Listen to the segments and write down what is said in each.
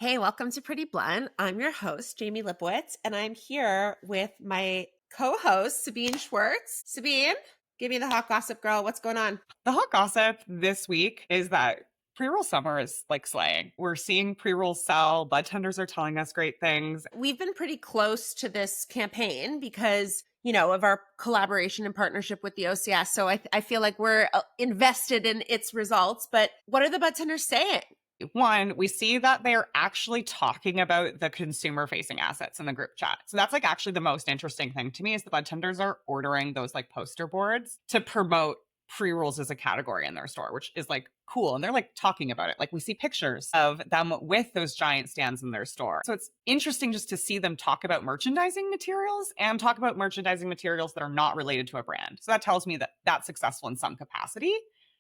Hey, welcome to Pretty Blunt. I'm your host, Jamie Lipowitz, and I'm here with my co-host, Sabine Schwartz. Sabine, give me the hot gossip, girl. What's going on? The hot gossip this week is that pre-roll summer is like slaying. We're seeing pre-rolls sell. Budtenders are telling us great things. We've been pretty close to this campaign because, of our collaboration and partnership with the OCS. So I feel like we're invested in its results. But what are the Budtenders saying? One, we see that they're actually talking about the consumer facing assets in the group chat. So that's like actually the most interesting thing to me is the budtenders are ordering those like poster boards to promote pre-rolls as a category in their store, which is like cool. And they're like talking about it. Like we see pictures of them with those giant stands in their store. So it's interesting just to see them talk about merchandising materials and talk about merchandising materials that are not related to a brand. So that tells me that that's successful in some capacity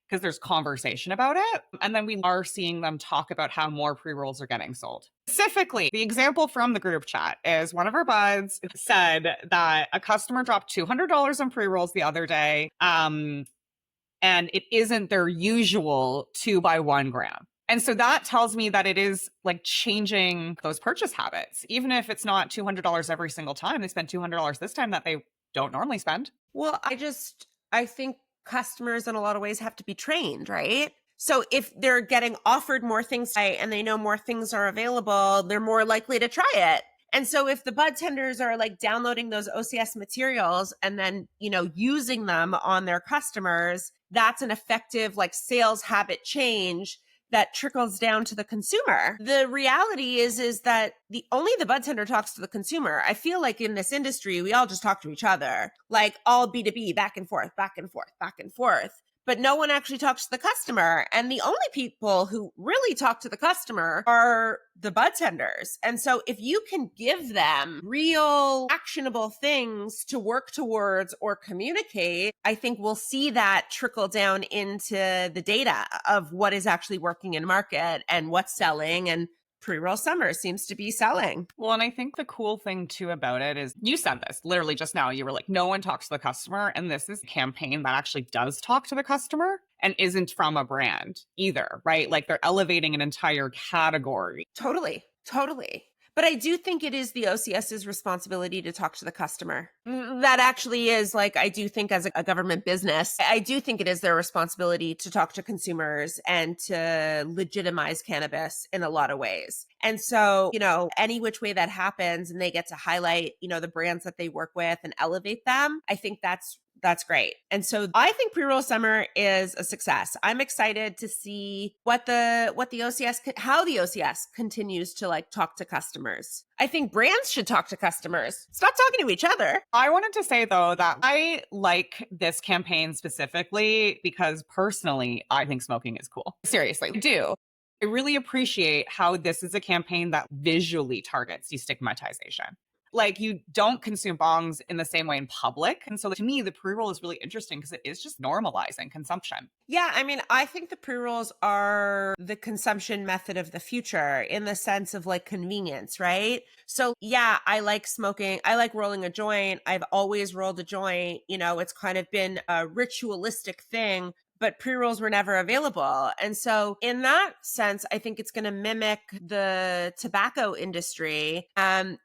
because there's conversation about it. And then we are seeing them talk about how more pre-rolls are getting sold. Specifically, the example from the group chat is one of our buds said that a customer dropped $200 on pre-rolls the other day. And it isn't their usual 2 by 1 gram. And so that tells me that it is like changing those purchase habits. Even if it's not $200 every single time, they spend $200 this time that they don't normally spend. Well, I think customers in a lot of ways have to be trained, right? So if they're getting offered more things and they know more things are available, they're more likely to try it. And so if the bud tenders are like downloading those OCS materials and then, using them on their customers, that's an effective like sales habit change that trickles down to the consumer. The reality is that the bud tender talks to the consumer. I feel like in this industry, we all just talk to each other, like all B2B, back and forth, back and forth, back and forth. But no one actually talks to the customer. And the only people who really talk to the customer are the bud tenders. And so if you can give them real actionable things to work towards or communicate, I think we'll see that trickle down into the data of what is actually working in market and what's selling. And pre-roll summer seems to be selling. Well, and I think the cool thing too about it is you said this literally just now. You were like, no one talks to the customer. And this is a campaign that actually does talk to the customer and isn't from a brand either, right? Like they're elevating an entire category. Totally. But I do think it is the OCS's responsibility to talk to the customer. That actually is like, I do think as a government business, I do think it is their responsibility to talk to consumers and to legitimize cannabis in a lot of ways. And so, any which way that happens and they get to highlight, the brands that they work with and elevate them, I think that's great. And so I think pre-roll summer is a success. I'm excited to see how the OCS continues to like talk to customers. I think brands should talk to customers. Stop talking to each other. I wanted to say though that I like this campaign specifically because personally, I think smoking is cool. Seriously, I do. I really appreciate how this is a campaign that visually targets destigmatization. Like you don't consume bongs in the same way in public. And so to me, the pre-roll is really interesting because it is just normalizing consumption. Yeah, I mean, I think the pre-rolls are the consumption method of the future in the sense of like convenience, right? So yeah, I like smoking. I like rolling a joint. I've always rolled a joint. It's kind of been a ritualistic thing, but pre-rolls were never available. And so in that sense, I think it's going to mimic the tobacco industry.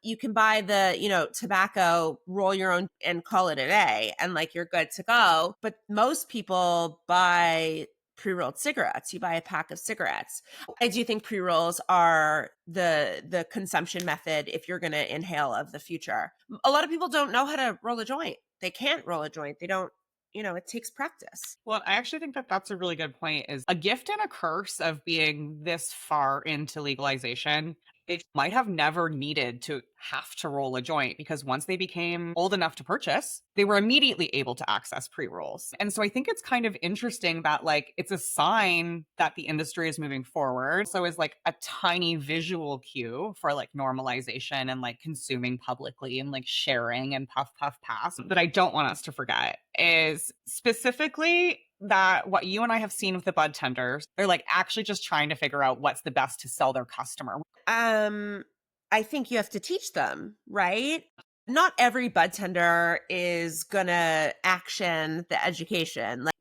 You can buy the, tobacco, roll your own and call it a day and like you're good to go. But most people buy pre-rolled cigarettes. You buy a pack of cigarettes. I do think pre-rolls are the consumption method if you're going to inhale of the future. A lot of people don't know how to roll a joint. They can't roll a joint. They don't. It takes practice. Well, I actually think that that's a really good point is a gift and a curse of being this far into legalization. They might have never needed to have to roll a joint because once they became old enough to purchase, they were immediately able to access pre-rolls. And so I think it's kind of interesting that like it's a sign that the industry is moving forward. So it's like a tiny visual cue for like normalization and like consuming publicly and like sharing and puff puff pass. That I don't want us to forget is specifically that what you and I have seen with the bud tenders, they're like actually just trying to figure out what's the best to sell their customer. I think you have to teach them, right? Not every budtender is gonna action the education. Like,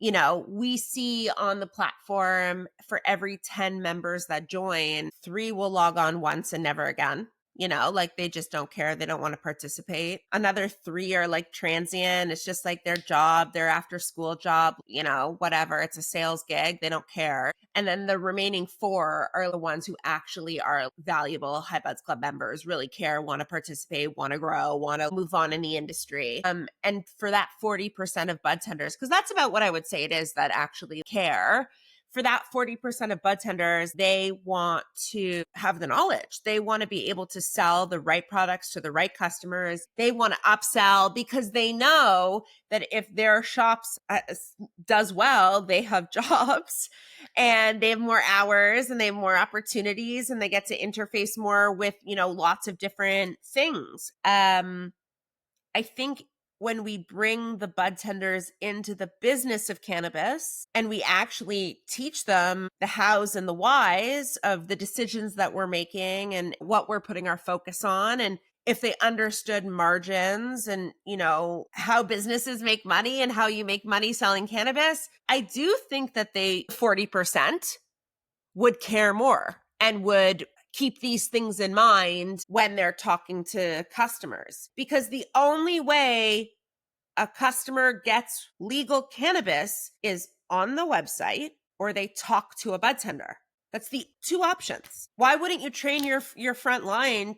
we see on the platform for every 10 members that join, 3 will log on once and never again. Like they just don't care. They don't want to participate. Another 3 are like transient. It's just like their job, their after school job, whatever. It's a sales gig. They don't care. And then the remaining 4 are the ones who actually are valuable High Buds Club members, really care, want to participate, want to grow, want to move on in the industry. And for that 40% of bud tenders, because that's about what I would say it is that actually care. For that 40% of bud tenders, they want to have the knowledge. They want to be able to sell the right products to the right customers. They want to upsell because they know that if their shops does well, they have jobs and they have more hours and they have more opportunities and they get to interface more with, lots of different things. I think when we bring the bud tenders into the business of cannabis and we actually teach them the hows and the whys of the decisions that we're making and what we're putting our focus on, and if they understood margins and, how businesses make money and how you make money selling cannabis, I do think that 40% would care more and would keep these things in mind when they're talking to customers. Because the only way a customer gets legal cannabis is on the website or they talk to a bud tender. That's the 2 options. Why wouldn't you train your front line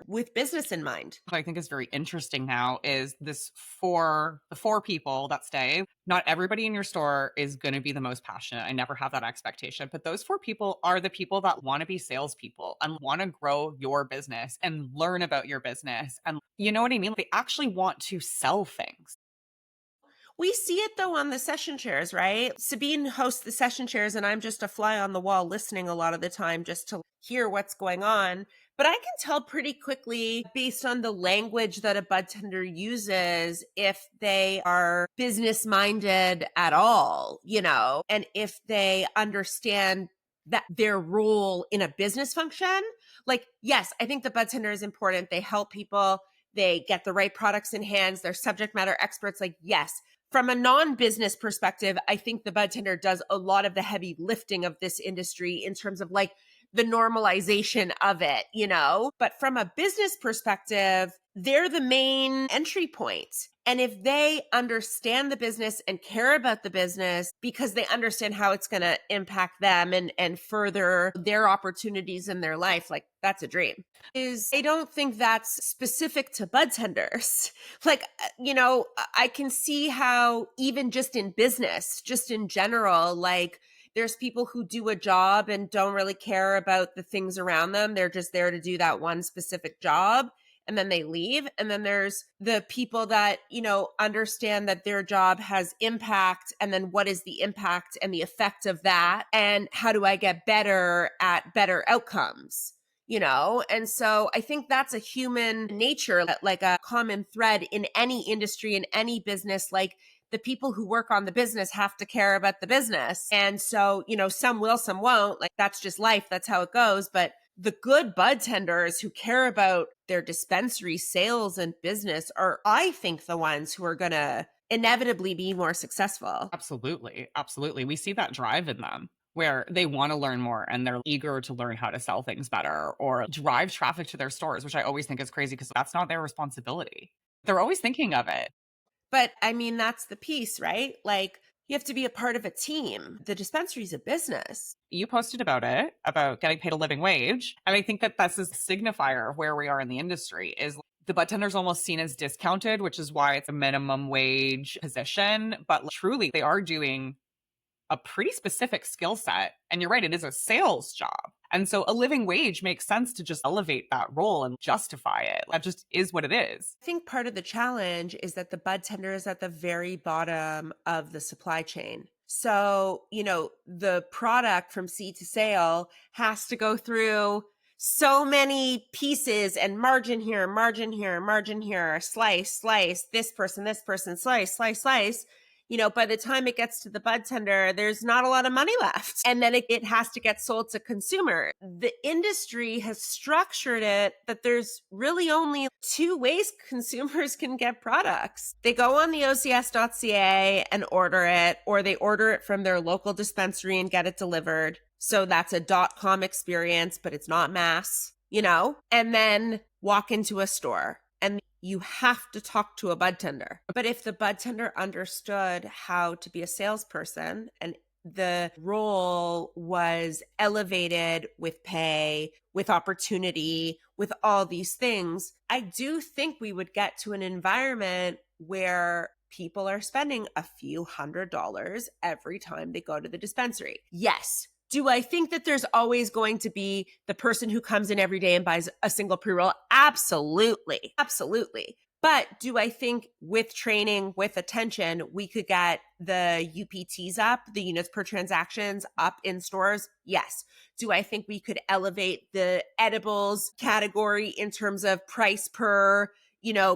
with business in mind? What I think is very interesting now is the 4 people that stay. Not everybody in your store is going to be the most passionate. I never have that expectation, but those 4 people are the people that want to be salespeople and want to grow your business and learn about your business. And you know what I mean? They actually want to sell things. We see it though on the session chairs, right? Sabine hosts the session chairs and I'm just a fly on the wall listening a lot of the time just to hear what's going on. But I can tell pretty quickly based on the language that a bud tender uses if they are business minded at all, and if they understand that their role in a business function. Like, yes, I think the bud tender is important. They help people. They get the right products in hands. They're subject matter experts. Like, yes. From a non-business perspective, I think the bud tender does a lot of the heavy lifting of this industry in terms of like the normalization of it, But from a business perspective, they're the main entry point. And if they understand the business and care about the business because they understand how it's going to impact them and further their opportunities in their life, like that's a dream. I don't think that's specific to bud tenders. Like, I can see how even just in business, just in general, like there's people who do a job and don't really care about the things around them. They're just there to do that one specific job and then they leave. And then there's the people that, understand that their job has impact and then what is the impact and the effect of that? And how do I get better at better outcomes? And so I think that's a human nature, like a common thread in any industry, in any business. Like the people who work on the business have to care about the business. And so, some will, some won't. Like that's just life. That's how it goes. But the good bud tenders who care about their dispensary sales and business are, I think, the ones who are going to inevitably be more successful. Absolutely. Absolutely. We see that drive in them where they want to learn more and they're eager to learn how to sell things better or drive traffic to their stores, which I always think is crazy because that's not their responsibility. They're always thinking of it. But I mean, that's the piece, right? Like you have to be a part of a team. The dispensary is a business. You posted about it, about getting paid a living wage. And I think that that's a signifier of where we are in the industry is the budtender is almost seen as discounted, which is why it's a minimum wage position. But truly, they are doing a pretty specific skill set. And you're right, it is a sales job. And so a living wage makes sense to just elevate that role and justify it. That just is what it is. I think part of the challenge is that the bud tender is at the very bottom of the supply chain. So, the product from seed to sale has to go through so many pieces and margin here, margin here, margin here, slice, this person, slice, slice. by the time it gets to the Budtender, there's not a lot of money left. And then it has to get sold to consumer. The industry has structured it that there's really only two ways consumers can get products. They go on the OCS.ca and order it, or they order it from their local dispensary and get it delivered. So that's a .com experience, but it's not mass, and then walk into a store. And you have to talk to a Budtender. But if the Budtender understood how to be a salesperson and the role was elevated with pay, with opportunity, with all these things, I do think we would get to an environment where people are spending a few $100s every time they go to the dispensary. Yes. Do I think that there's always going to be the person who comes in every day and buys a single pre-roll? Absolutely. Absolutely. But do I think with training, with attention, we could get the UPTs up, the units per transactions up in stores? Yes. Do I think we could elevate the edibles category in terms of price per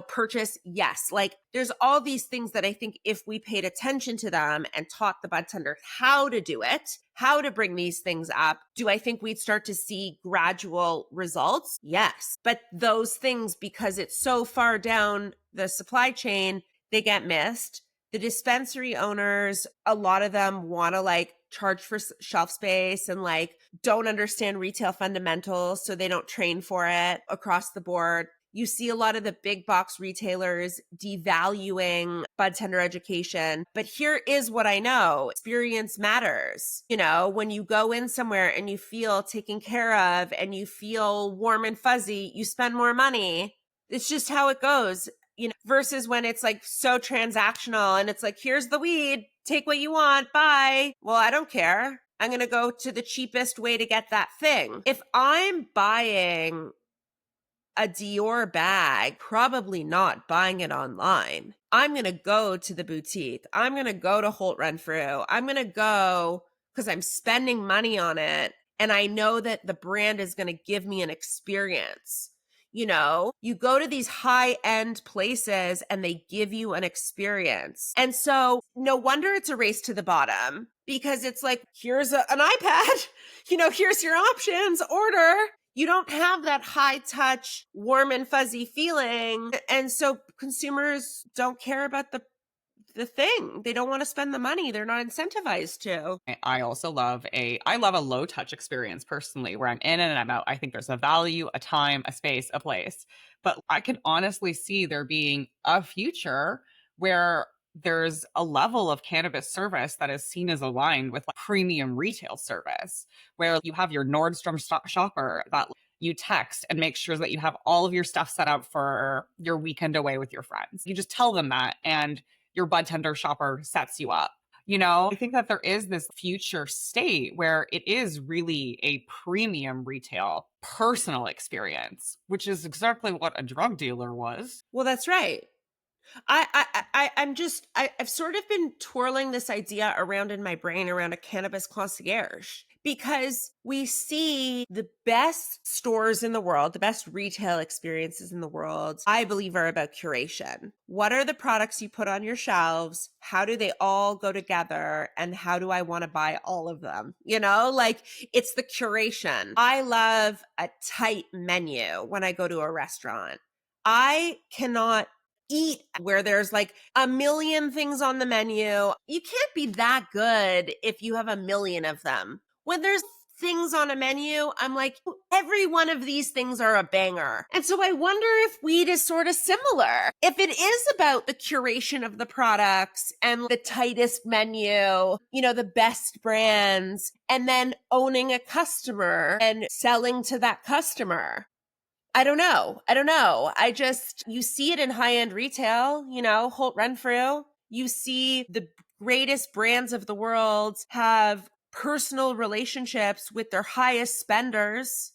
purchase? Yes. Like there's all these things that I think if we paid attention to them and taught the Budtender how to do it, how to bring these things up, do I think we'd start to see gradual results? Yes. But those things, because it's so far down the supply chain, they get missed. The dispensary owners, a lot of them want to charge for shelf space and don't understand retail fundamentals. So they don't train for it across the board. You see a lot of the big box retailers devaluing Budtender education. But here is what I know. Experience matters. When you go in somewhere and you feel taken care of and you feel warm and fuzzy, you spend more money. It's just how it goes, versus when it's so transactional and it's here's the weed, take what you want, bye. Well, I don't care. I'm going to go to the cheapest way to get that thing. If I'm buying a Dior bag, probably not buying it online. I'm going to go to the boutique. I'm going to go to Holt Renfrew. I'm going to go because I'm spending money on it. And I know that the brand is going to give me an experience. You go to these high-end places and they give you an experience. And so no wonder it's a race to the bottom, because it's here's an iPad, here's your options, order. You don't have that high touch, warm and fuzzy feeling. And so consumers don't care about the thing. They don't want to spend the money. They're not incentivized to. I also love a low touch experience personally, where I'm in and I'm out. I think there's a value, a time, a space, a place. But I can honestly see there being a future where there's a level of cannabis service that is seen as aligned with premium retail service, where you have your Nordstrom shopper that you text and make sure that you have all of your stuff set up for your weekend away with your friends. You just tell them that, and your Budtender shopper sets you up. I think that there is this future state where it is really a premium retail personal experience, which is exactly what a drug dealer was. Well, that's right. I've sort of been twirling this idea around in my brain around a cannabis concierge, because we see the best stores in the world, the best retail experiences in the world, I believe, are about curation. What are the products you put on your shelves? How do they all go together? And how do I want to buy all of them? It's the curation. I love a tight menu when I go to a restaurant. I cannot eat where there's a million things on the menu. You can't be that good if you have a million of them. When there's things on a menu, I'm every one of these things are a banger. And so I wonder if weed is sort of similar. If it is about the curation of the products and the tightest menu, the best brands, and then owning a customer and selling to that customer. I don't know. You see it in high-end retail, Holt Renfrew. You see the greatest brands of the world have personal relationships with their highest spenders.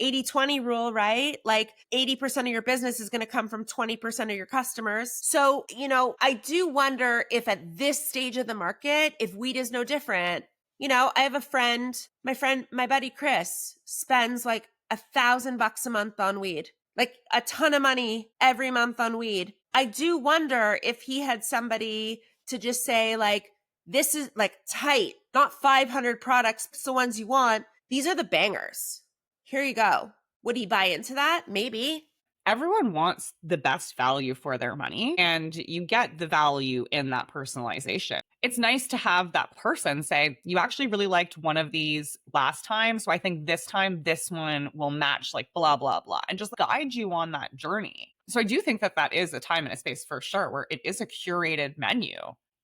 80-20 rule, right? 80% of your business is going to come from 20% of your customers. So, I do wonder if at this stage of the market, if weed is no different. I have a friend, my buddy Chris spends $1,000 a month on weed, a ton of money every month on weed. I do wonder if he had somebody to just say like, this is like tight, not 500 products, it's the ones you want. These are the bangers. Here you go. Would he buy into that? Maybe. Everyone wants the best value for their money, and you get the value in that personalization. It's nice to have that person say, you actually really liked one of these last time, so I think this time this one will match like blah, blah, blah, and just guide you on that journey. So I do think that that is a time and a space for sure, where it is a curated menu.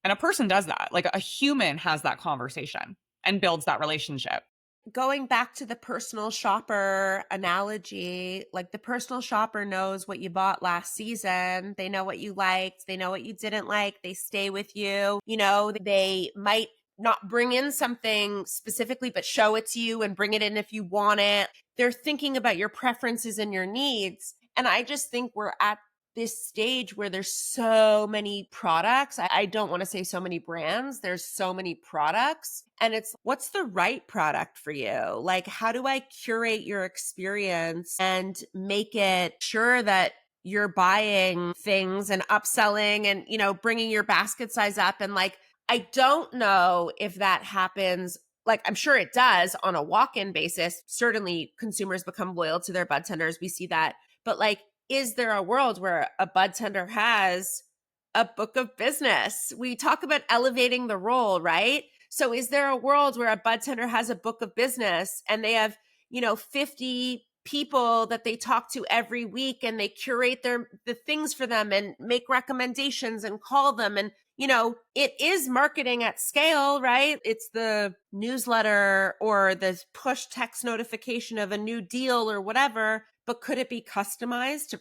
And a person does that. Like a human has that conversation and builds that relationship. Going back to the personal shopper analogy, like the personal shopper knows what you bought last season. They know what you liked. They know what you didn't like. They stay with you. You know, they might not bring in something specifically, but show it to you and bring it in if you want it. They're thinking about your preferences and your needs. And I just think we're at this stage where there's so many products. I don't want to say so many brands. There's so many products. And it's what's the right product for you? Like, how do I curate your experience and make it sure that you're buying things and upselling and, you know, bringing your basket size up? And like, I don't know if that happens. Like, I'm sure it does on a walk-in basis. Certainly consumers become loyal to their budtenders. We see that. But like, is there a world where a budtender has a book of business? We talk about elevating the role, right? So is there a world where a budtender has a book of business and they have, you know, 50 people that they talk to every week and they curate the things for them and make recommendations and call them? And, you know, it is marketing at scale, right? It's the newsletter or the push text notification of a new deal or whatever. But could it be customized to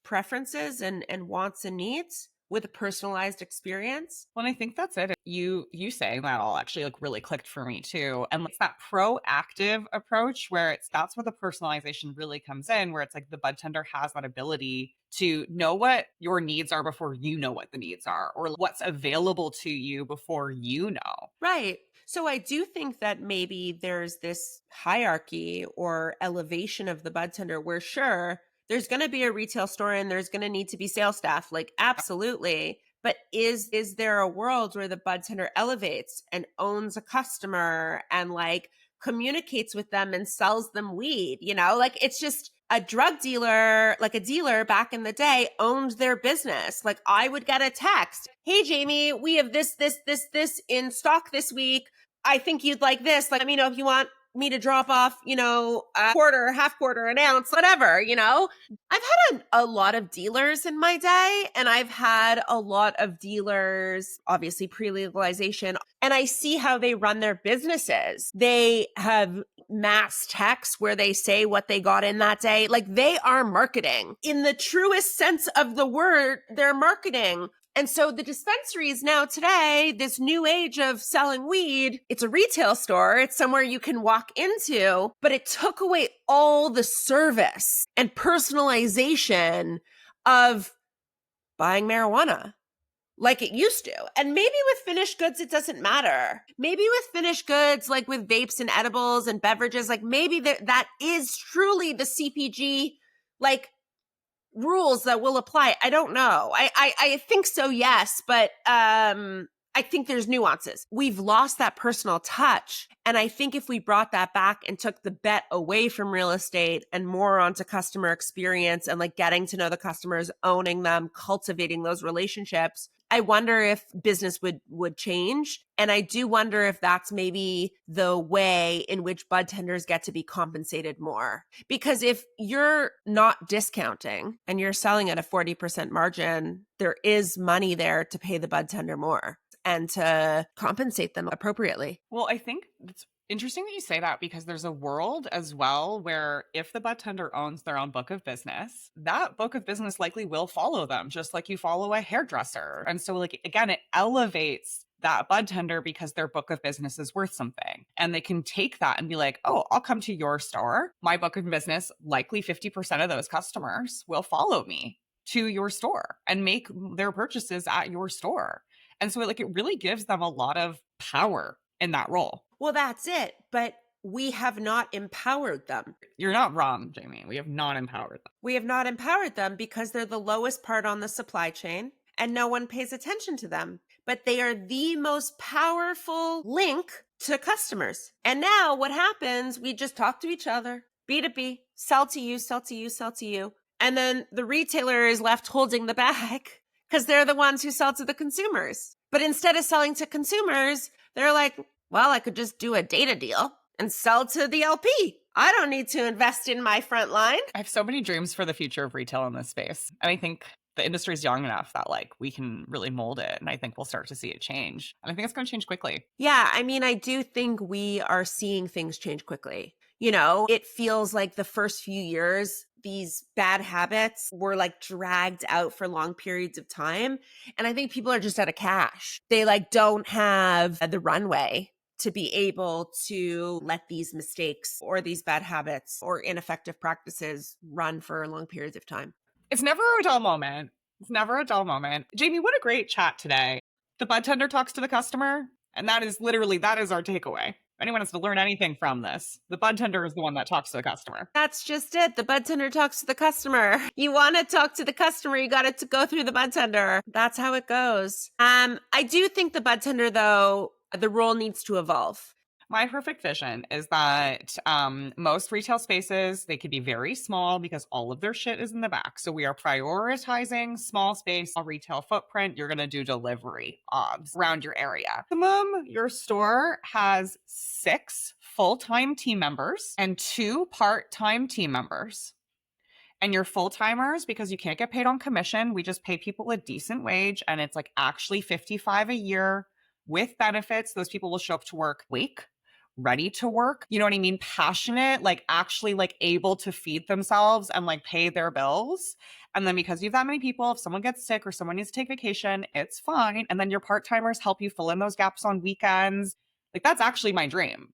preferences and wants and needs with a personalized experience? Well, and I think that's it. You saying that all actually like really clicked for me too. And it's that proactive approach where that's where the personalization really comes in, where it's like the budtender has that ability to know what your needs are before you know what the needs are, or what's available to you before you know. Right. So I do think that maybe there's this hierarchy or elevation of the budtender where sure, there's going to be a retail store and there's going to need to be sales staff, like absolutely. But is there a world where the budtender elevates and owns a customer and like communicates with them and sells them weed? You know, like it's just a drug dealer, like a dealer back in the day owned their business. Like I would get a text, hey, Jamie, we have this in stock this week. I think you'd like this. Like, let me know if you want me to drop off, you know, a quarter, half quarter, an ounce, whatever, you know. I've had a lot of dealers in my day, and I've had a lot of dealers, obviously pre-legalization, and I see how they run their businesses. They have mass texts where they say what they got in that day. Like they are marketing. In the truest sense of the word, they're marketing. And so the dispensaries now today, this new age of selling weed, it's a retail store. It's somewhere you can walk into, but it took away all the service and personalization of buying marijuana like it used to. And maybe with finished goods, it doesn't matter. Maybe with finished goods, like with vapes and edibles and beverages, like maybe that is truly the CPG, like rules that will apply. I don't know. I think so, yes, but I think there's nuances. We've lost that personal touch. And I think if we brought that back and took the bet away from real estate and more onto customer experience and like getting to know the customers, owning them, cultivating those relationships, I wonder if business would change. And I do wonder if that's maybe the way in which budtenders get to be compensated more. Because if you're not discounting and you're selling at a 40% margin, there is money there to pay the budtender more and to compensate them appropriately. Well, I think it's interesting that you say that, because there's a world as well where if the budtender owns their own book of business, that book of business likely will follow them, just like you follow a hairdresser. And so, like, again, it elevates that budtender because their book of business is worth something. And they can take that and be like, oh, I'll come to your store. My book of business, likely 50% of those customers will follow me to your store and make their purchases at your store. And so like it really gives them a lot of power in that role. Well, that's it. But we have not empowered them. You're not wrong, Jamie. We have not empowered them. We have not empowered them because they're the lowest part on the supply chain. and no one pays attention to them. But they are the most powerful link to customers. And now what happens, we just talk to each other, B2B, sell to you, sell to you, sell to you. And then the retailer is left holding the bag because they're the ones who sell to the consumers. But instead of selling to consumers, they're like, well, I could just do a data deal and sell to the LP. I don't need to invest in my front line. I have so many dreams for the future of retail in this space. And I think the industry is young enough that like we can really mold it. And I think we'll start to see it change. And I think it's going to change quickly. Yeah, I mean, I do think we are seeing things change quickly. You know, it feels like the first few years, these bad habits were like dragged out for long periods of time. And I think people are just out of cash. They like don't have the runway to be able to let these mistakes or these bad habits or ineffective practices run for long periods of time. It's never a dull moment. It's never a dull moment. Jamie, what a great chat today. The Budtender talks to the customer. And that is our takeaway. If anyone has to learn anything from this, the Budtender is the one that talks to the customer. That's just it. The Budtender talks to the customer. You want to talk to the customer, you got to go through the Budtender. That's how it goes. I do think the Budtender, though, the role needs to evolve. My perfect vision is that most retail spaces, they could be very small because all of their shit is in the back. So we are prioritizing small space, a retail footprint. You're going to do delivery around your area. Minimum, your store has 6 full-time team members and 2 part-time team members. And your full-timers, because you can't get paid on commission, we just pay people a decent wage. And it's like actually $55 a year with benefits. Those people will show up to work awake, ready to work, you know what I mean? Passionate, like actually like able to feed themselves and like pay their bills. And then because you have that many people, if someone gets sick or someone needs to take vacation, it's fine. And then your part-timers help you fill in those gaps on weekends. Like that's actually my dream.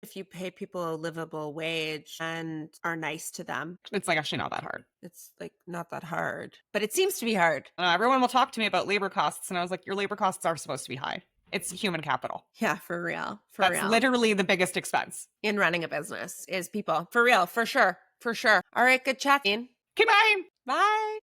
If you pay people a livable wage and are nice to them, it's like actually not that hard. It's like not that hard, but it seems to be hard. Everyone will talk to me about labor costs. And I was like, your labor costs are supposed to be high. It's human capital. Yeah, for real. That's literally the biggest expense in running a business is people. For real, for sure. For sure. All right, good chatting. Okay, bye. Bye.